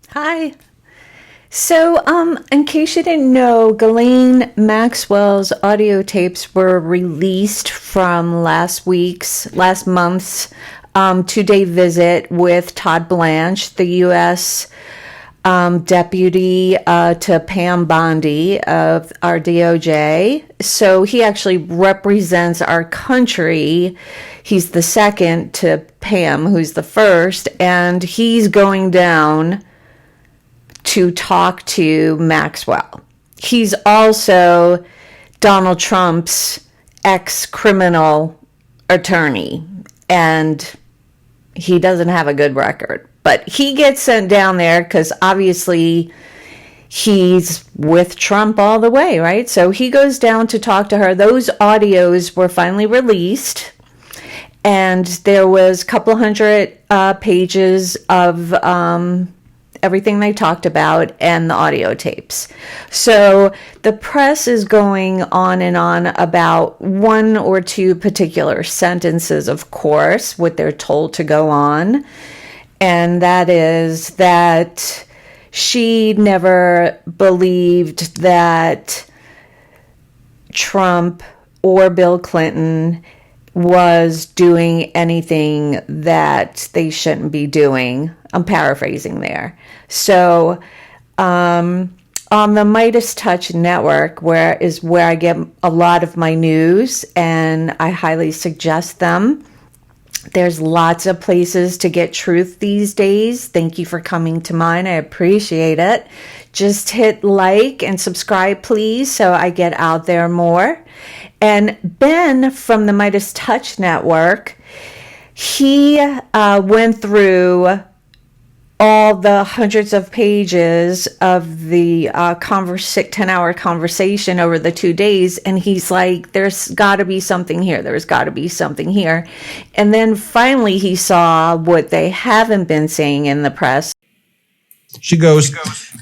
Hi. In case you didn't know, Ghislaine Maxwell's audio tapes were released from last month's 2-day visit with Todd Blanche, the U.S. Deputy to Pam Bondi of our DOJ. So he actually represents our country. He's the second to Pam, who's the first, and he's going down to talk to Maxwell. He's also Donald Trump's ex-criminal attorney, and he doesn't have a good record. But he gets sent down there because obviously he's with Trump all the way, right? So he goes down to talk to her. Those audios were finally released, and there was a couple hundred pages of everything they talked about and the audio tapes. So the press is going on and on about one or two particular sentences, of course, what they're told to go on. And that is that she never believed that Trump or Bill Clinton was doing anything that they shouldn't be doing. I'm paraphrasing there. So on the Midas Touch Network, where I get a lot of my news, and I highly suggest them. There's lots of places to get truth these days. Thank you for coming to mine. I appreciate it. Just hit like and subscribe, please, so I get out there more. And Ben from the Midas Touch Network, he went through all the hundreds of pages of the 10-hour conversation over the 2 days, and he's like, there's got to be something here. There's got to be something here. And then finally he saw what they haven't been saying in the press. She goes,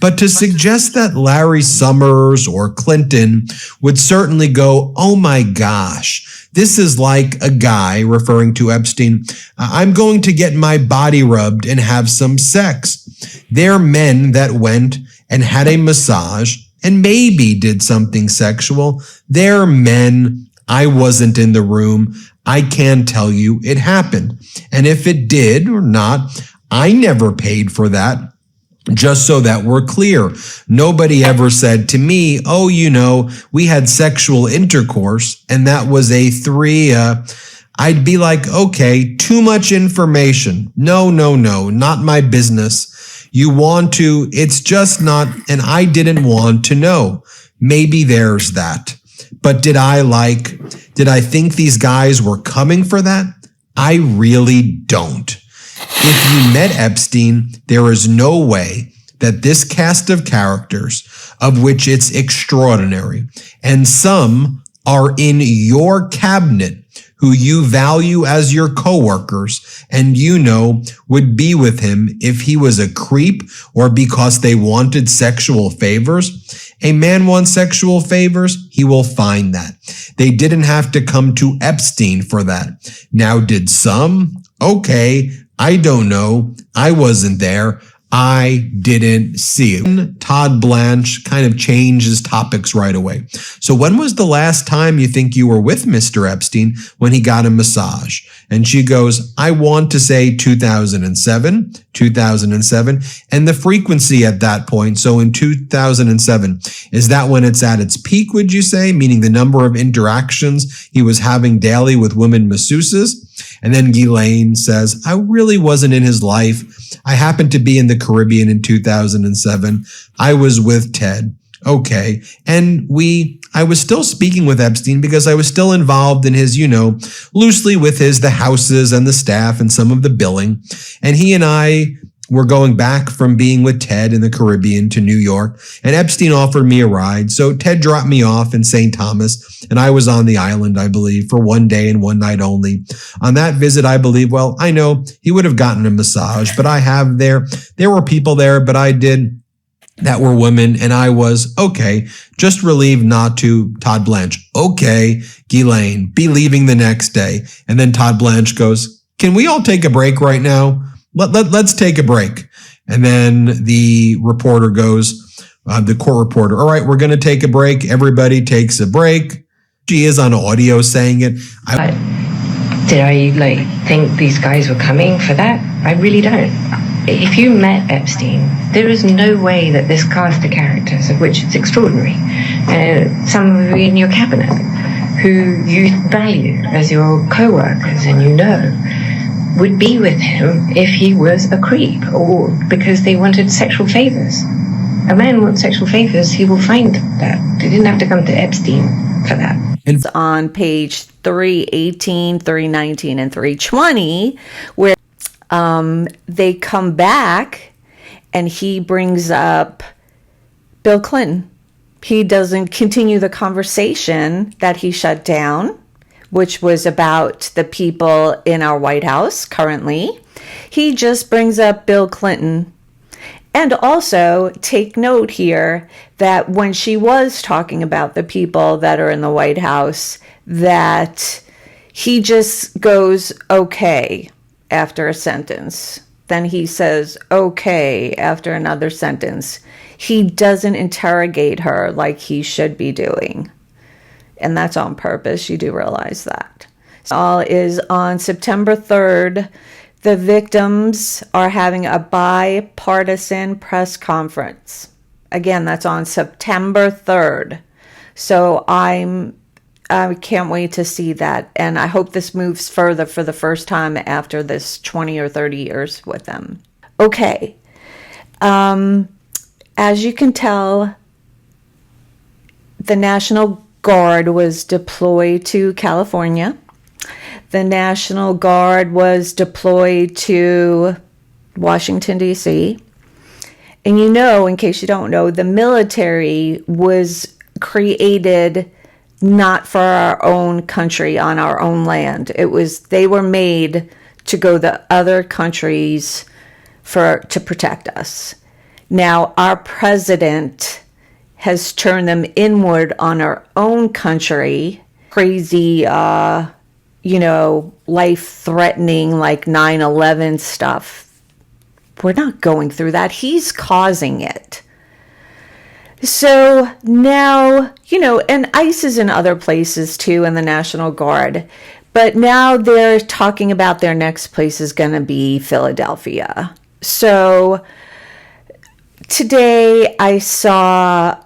but to suggest that Larry Summers or Clinton would certainly go, oh my gosh, this is like a guy, referring to Epstein, I'm going to get my body rubbed and have some sex. They're men that went and had a massage and maybe did something sexual. They're men. I wasn't in the room. I can tell you it happened. And if it did or not, I never paid for that. Just so that we're clear, nobody ever said to me, oh, we had sexual intercourse and that was a 3. I'd be like, okay, too much information. No, not my business. You want to, it's just not, and I didn't want to know. Maybe there's that. But did I think these guys were coming for that? I really don't. If you met Epstein, there is no way that this cast of characters, of which it's extraordinary, and some are in your cabinet who you value as your coworkers and would be with him if he was a creep or because they wanted sexual favors. A man wants sexual favors, he will find that. They didn't have to come to Epstein for that. Now, did some? Okay. I don't know. I wasn't there. I didn't see it. Todd Blanche kind of changes topics right away. So when was the last time you think you were with Mr. Epstein when he got a massage? And she goes, I want to say 2007. And the frequency at that point, so in 2007, is that when it's at its peak, would you say? Meaning the number of interactions he was having daily with women masseuses? And then Ghislaine says, I really wasn't in his life. I happened to be in the Caribbean in 2007. I was with Ted. Okay. And I was still speaking with Epstein because I was still involved in his, loosely with the houses and the staff and some of the billing. And he and I were going back from being with Ted in the Caribbean to New York, and Epstein offered me a ride. So Ted dropped me off in St. Thomas, and I was on the island, I believe, for 1 day and 1 night only. On that visit, I believe, I know he would have gotten a massage, but there were people there, but I did that were women, and I was, okay, just relieved not to. Todd Blanche, okay, Ghislaine, be leaving the next day. And then Todd Blanche goes, can we all take a break right now? Let's take a break. And then the reporter goes, the court reporter, all right, we're going to take a break. Everybody takes a break. She is on audio saying it. Did I think these guys were coming for that? I really don't. If you met Epstein, there is no way that this cast of characters, of which it's extraordinary, some of you in your cabinet, who you value as your co-workers and you know, would be with him if he was a creep or because they wanted sexual favors. A man wants sexual favors, he will find that. They didn't have to come to Epstein for that. It's on page 318, 319, and 320, where they come back and he brings up Bill Clinton. He doesn't continue the conversation that he shut down, which was about the people in our White House currently. He just brings up Bill Clinton. And also take note here that when she was talking about the people that are in the White House, that he just goes, okay, after a sentence. Then he says, okay, after another sentence. He doesn't interrogate her like he should be doing. And that's on purpose. You do realize that. All is on September 3rd. The victims are having a bipartisan press conference. Again, that's on September 3rd. So I can't wait to see that. And I hope this moves further for the first time after this 20 or 30 years with them. Okay. As you can tell, the National Guard was deployed to California. The National Guard was deployed to Washington, D.C. And you know, in case you don't know, the military was created not for our own country on our own land. They were made to go to other countries to protect us. Now, our president has turned them inward on our own country. Crazy, life-threatening, like 9/11 stuff. We're not going through that. He's causing it. So now, and ICE is in other places too, and the National Guard. But now they're talking about their next place is going to be Philadelphia. So today I saw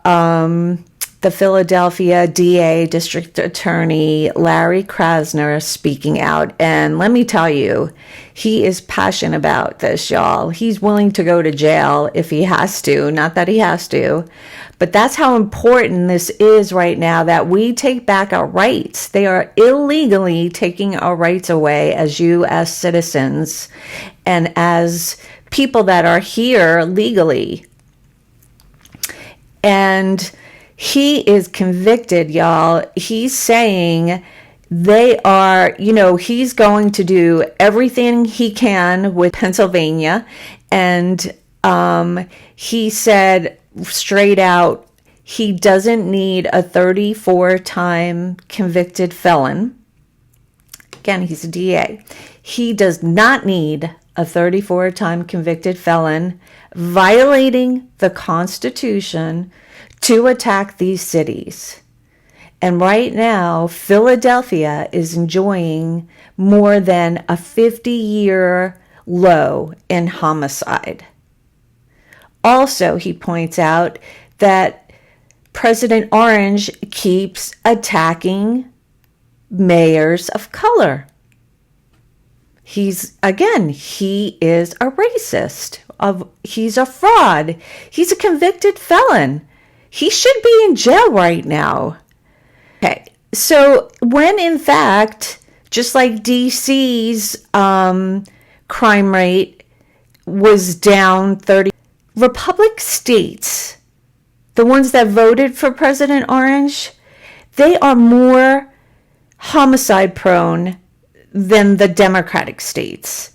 the Philadelphia DA, District Attorney Larry Krasner, speaking out. And let me tell you, he is passionate about this, y'all. He's willing to go to jail if he has to. Not that he has to, but that's how important this is right now, that we take back our rights. They are illegally taking our rights away as U.S. citizens and as people that are here legally. And he is convicted, y'all. He's saying they are, he's going to do everything he can with Pennsylvania. And he said straight out, he doesn't need a 34-time convicted felon. Again, he's a DA. He does not need a 34-time convicted felon violating the Constitution to attack these cities. And right now, Philadelphia is enjoying more than a 50-year low in homicide. Also, he points out that President Orange keeps attacking mayors of color. He is a racist. He's a fraud. He's a convicted felon. He should be in jail right now. Okay, so when in fact, just like DC's crime rate was down 30, Republican states, the ones that voted for President Orange, they are more homicide prone than the Democratic states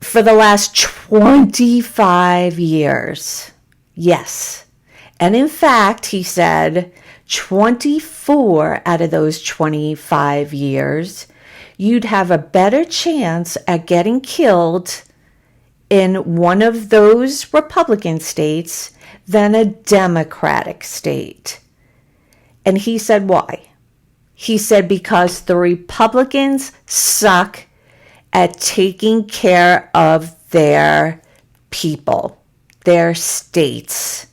for the last 25 years. Yes. And in fact, he said 24 out of those 25 years, you'd have a better chance at getting killed in one of those Republican states than a Democratic state. And he said, why? He said, because the Republicans suck at taking care of their people, their states.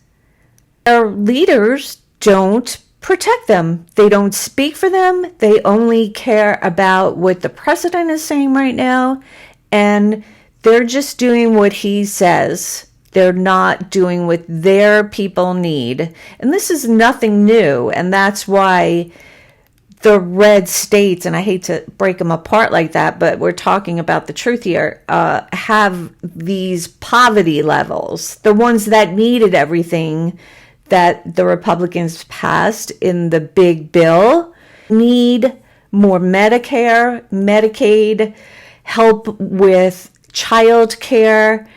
Their leaders don't protect them. They don't speak for them. They only care about what the president is saying right now. And they're just doing what he says. They're not doing what their people need. And this is nothing new. And that's why the red states, and I hate to break them apart like that, but we're talking about the truth here, have these poverty levels. The ones that needed everything that the Republicans passed in the big bill need more Medicare, Medicaid, help with child care,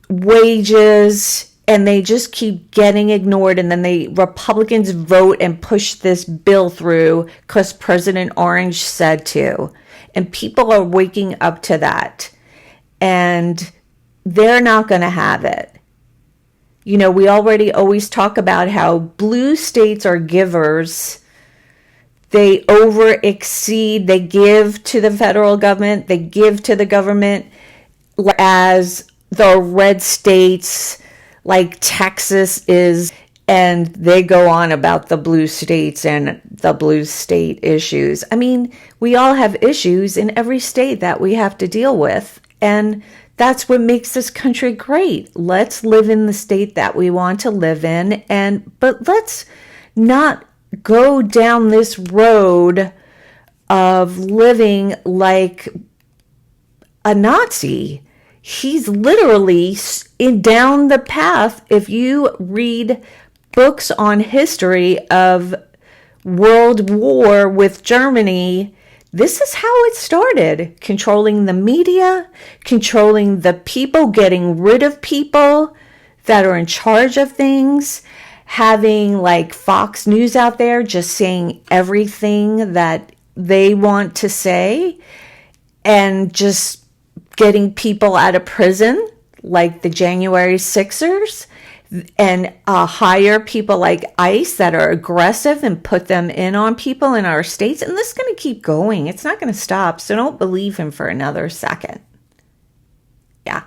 wages, and they just keep getting ignored. And then Republicans vote and push this bill through because President Orange said to. And people are waking up to that. And they're not going to have it. You know, we already always talk about how blue states are givers. They over-exceed, they give to the federal government, they give to the government, as the red states like Texas is, and they go on about the blue states and the blue state issues. I mean, we all have issues in every state that we have to deal with, and that's what makes this country great. Let's live in the state that we want to live in, but let's not go down this road of living like a Nazi. He's literally down the path. If you read books on history of World War with Germany, this is how it started. Controlling the media, controlling the people, getting rid of people that are in charge of things, having like Fox News out there just saying everything that they want to say, and just getting people out of prison like the January Sixers, and hire people like ICE that are aggressive and put them in on people in our states. And this is going to keep going. It's not going to stop. So don't believe him for another second. Yeah.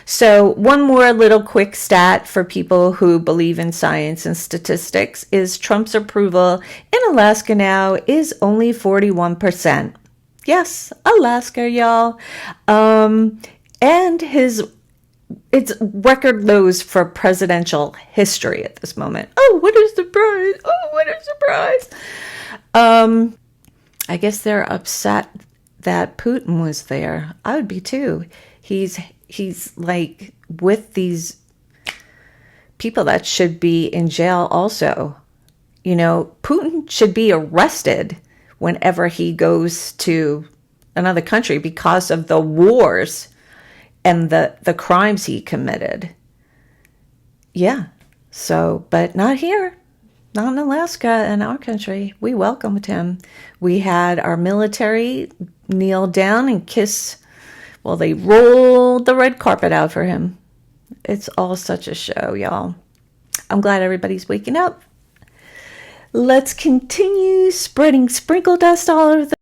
So one more little quick stat for people who believe in science and statistics is Trump's approval in Alaska now is only 41%. Yes, Alaska, y'all. And it's record lows for presidential history at this moment. Oh, what a surprise. Oh, what a surprise. I guess they're upset that Putin was there. I would be too. He's like with these people that should be in jail also. You know, Putin should be arrested whenever he goes to another country because of the wars and the crimes he committed. Yeah. So, but not here. Not in Alaska, in our country. We welcomed him. We had our military kneel down and kiss. Well, they rolled the red carpet out for him. It's all such a show, y'all. I'm glad everybody's waking up. Let's continue spreading sprinkle dust all over the